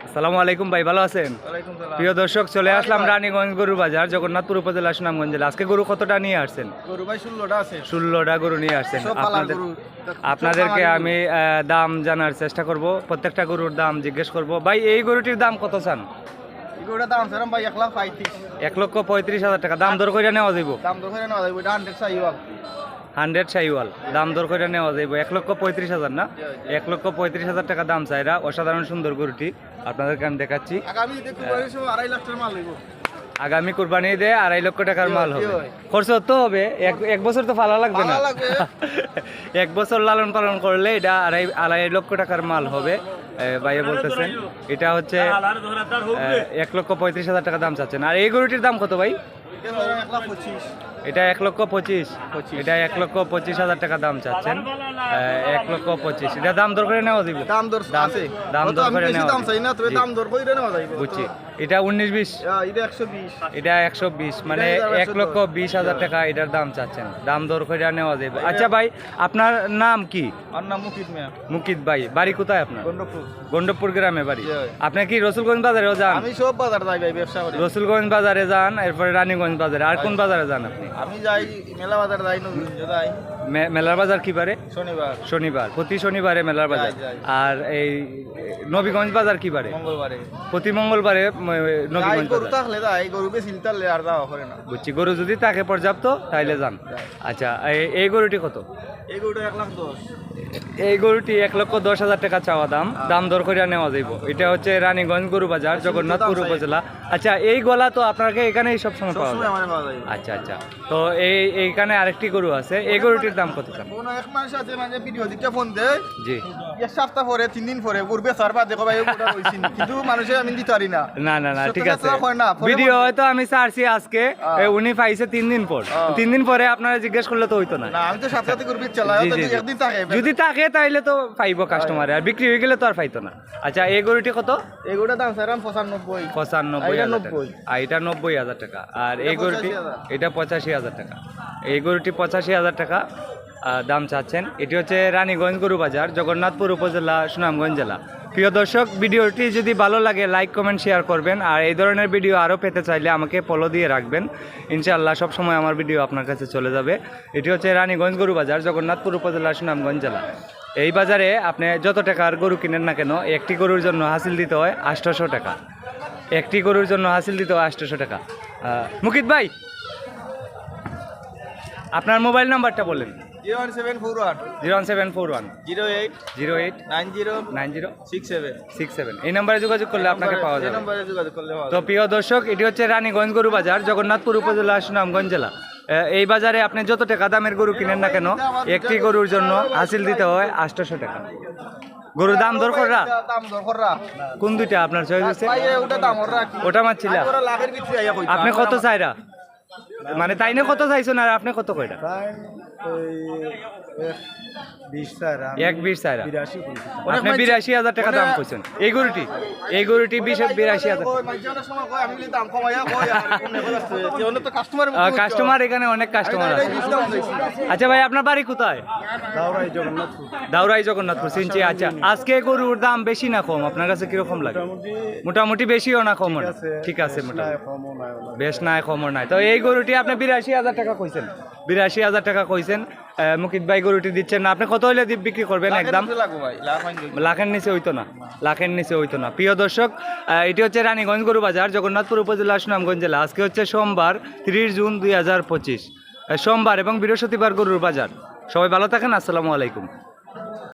আসসালামু আলাইকুম ভাই, ভালো আছেন? প্রিয় দর্শক, চলে আসলাম রানীগঞ্জ গরুর বাজার, জগন্নাথপুর উপজেলা, সুনামগঞ্জ জেলা। আজকে গরু কতটা নিয়ে আসছেন? গরু ভাই 16টা আছে। 16টা গরু নিয়ে আসছেন। সব পালার গরু। আপনাদেরকে আমি দাম জানার চেষ্টা করব, প্রত্যেকটা গরুর দাম জিজ্ঞেস করব। ভাই, এই গরুটির দাম কত চান? এই গরুটার দাম সেরকম ভাই 1,35,000। 1,35,000 টাকা দাম দর করে নেওয়া যাইব? দাম দর করে নেওয়া যাবে, এটা 100 চাইওয়াল। 100 শাহিওয়াল দাম দর করে নেওয়া যাইব। 1,35,000 না? 1,35,000 টাকা দাম চাইরা। অসাধারণ সুন্দর গরুটি আপনাদেরকে আমি দেখাচ্ছি। আগামী দেখো 2.5 লাখ টাকার মাল লইব। আগামী কুরবানি দিয়ে 2.5 লক্ষ টাকার মাল হবে। খরচ তো হবে, এক বছর তো ফালা লাগবে না। এক বছর লালন পালন করলে এটা 2.5 লক্ষ টাকার মাল হবে। ভাইয়া বলতেছেন এটা হচ্ছে 1,35,000 টাকা দাম চাচ্ছেন। আর এই গরুটির দাম কত ভাই? এটা 1,25,000। এটা 1,25,000 টাকা দাম চাচ্ছেন। 1,25,000 এটা দাম দর করে নেওয়া যাবে। দাম দর আছে, দাম দর করে নেওয়া দাম চাই না, তবে দাম দর করে নেওয়া যাবে। বুঝছি। এটা 19-20, এটা 120। এটা 120, মানে 1,20,000 টাকা এটার দাম চাচ্ছেন। দাম দর করে নেওয়া যাবে। আচ্ছা ভাই, আপনার নাম কি? আমার নাম মুকিত মিয়া। মুকিত ভাই, বাড়ি কোথায় আপনার? গন্ডপুর। গন্ডপুর গ্রামে বাড়ি। আপনি কি রসুলগঞ্জ বাজারেও যান? আমি সব বাজার যাই ভাই, ব্যবসা করি। রসুলগঞ্জ বাজারে যান, এরপরে রানীগঞ্জ বাজারে। আর কোন বাজারে যান আপনি? আমি যাই মেলা বাজার, যাই নবীনগঞ্জ যাই। মেলার বাজার কি বারে? শনিবার। শনিবার, প্রতি শনিবারে মেলার বাজার। যাই। আর এই নবীগঞ্জ বাজার কি বারে? মঙ্গলবারে। প্রতি মঙ্গলবারে নবীগঞ্জ গরু বাজার। থাকলে যাই, গরু বেশি তাহলে আর যাওয়া করে না। বুঝছি, গরু যদি থাকে পর্যাপ্ত তাইলে যান। আচ্ছা, এই গরুটি কত? এই গরুটা 1,10,000। এই গরুটি 1,10,000 টাকা চাওয়া দাম। দাম দর করে নেওয়া যাইব। এটা হচ্ছে রানীগঞ্জ গরু বাজার, জগন্নাথপুর উপজেলা। আচ্ছা, এই গলা তো আপনাকে এখানেই সবসময় পাওয়া যায়? আচ্ছা আচ্ছা। তো এইখানে আরেকটি গরু আছে, এই গরুটির দাম কত চান? কোনো এক মানুষ আছে মানে ভিডিও দিতে ফোন দেয়, জি, এক সপ্তাহ পরে 3 দিন পরে গরু সারবা দেখো ভাই ওটা কইছি, কিন্তু মানুষে আমি দিতে পারি না। না না না, ঠিক আছে। না, ভিডিও হয়তো আমি ছাড়ছি আজকে, উনি পাইছে 3 দিন পর। 3 দিন পরে আপনারা জিজ্ঞেস করলে তো হইতো না। না, আমি তো সাথে সাথে গরু চালাই, তো একদিন থাকে। যদি থাকে তাইলে তো পাইবো কাস্টমার, আর বিক্রি হয়ে গেলে তো আর পাইতো না। আচ্ছা, এই গরুটি কত? এই গরুটার দাম স্যার 95,000। 95,000 টাকা। আর এটা 90,000 টাকা। আর এই গরুটি, এটা 85,000 টাকা। এই গরুটি 85,000 টাকা দাম চাচ্ছেন। এটি হচ্ছে রানীগঞ্জ গরু বাজার, জগন্নাথপুর উপজেলা, সুনামগঞ্জ জেলা। প্রিয় দর্শক, ভিডিওটি যদি ভালো লাগে লাইক কমেন্ট শেয়ার করবেন। আর এই ধরনের ভিডিও আরও পেতে চাইলে আমাকে ফলো দিয়ে রাখবেন। ইনশাআল্লাহ সবসময় আমার ভিডিও আপনার কাছে চলে যাবে। এটি হচ্ছে রানীগঞ্জ গরু বাজার, জগন্নাথপুর উপজেলা, সুনামগঞ্জ জেলা। এই বাজারে আপনি যত টাকার গরু কিনেন না কেন, একটি গরুর জন্য হাসিল দিতে হয় 800 টাকা। একটি গরুর জন্য হাসিল দিতে হয় 800 টাকা। মুকিত ভাই, আপনার মোবাইল নাম্বারটা বলেন। 01741 01741 08 08 90 90 67। 67। এই নাম্বারে যোগাযোগ করলে আপনাকে পাওয়া এই যাবে। নম্বরে যোগাযোগ করলে হবে। তো প্রিয় দর্শক, এটি হচ্ছে রানীগঞ্জ গরু বাজার, জগন্নাথপুর উপজেলা, সুনামগঞ্জ জেলা। এই বাজারে আপনি যত টাকা দামের গরু কিনেন না কেন, একটি গরুর জন্য হাসিল দিতে হয় 800 টাকা। গরুর দাম দর কররা? দাম দর কররা। কোন দুইটা আপনার চয়েস হয়েছে? ভাই ওটা দাম কররা কি? ওটা মারছিল। ওরা লাখের ভিতরে আইয়া কইতা। আপনি কত চাইরা? মানে তাই না, কত চাইছেন? আর আপনি কত কইরা? 20 স্যার। 1,20 চাইরা। 82 আপনি 82,000 টাকা দাম কইছেন। এই গরুটি 82,000। আমি বলি দাম কমাইয়া কই আর কোনে বলছে যে অন্য তো কাস্টমার কাস্টমার এখানে অনেক কাস্টমার আছে। আচ্ছা ভাই, আপনার বাড়ি কোথায়? দাওরাই জগন্নাথপুর। দাউরাই জগন্নাথপুর, চিনছি। আচ্ছা, আজকে গরুর দাম বেশি না কম? আপনার কাছে কিরকম লাগে? মোটামুটি বেশিও না কমও না? ঠিক আছে, মোটামুটি বেশ নাই কমও নাই। তো এই গরুটি আপনি 82,000 টাকা কইছেন। 82,000 টাকা কইছেন। মুকিত ভাই গরুটি দিচ্ছেন না। আপনি কত হইলে বিক্রি করবেন? একদম লাখের নিচে হইতো না? লাখের নিচে হইতো না। প্রিয় দর্শক, এটি হচ্ছে রানীগঞ্জ গরু বাজার, জগন্নাথপুর উপজেলা, সুনামগঞ্জ জেলা। আজকে হচ্ছে সোমবার 30 জুন 2025, সোমবার এবং বৃহস্পতিবার গরুর বাজার। সবাই ভালো থাকেন। আসসালামু আলাইকুম।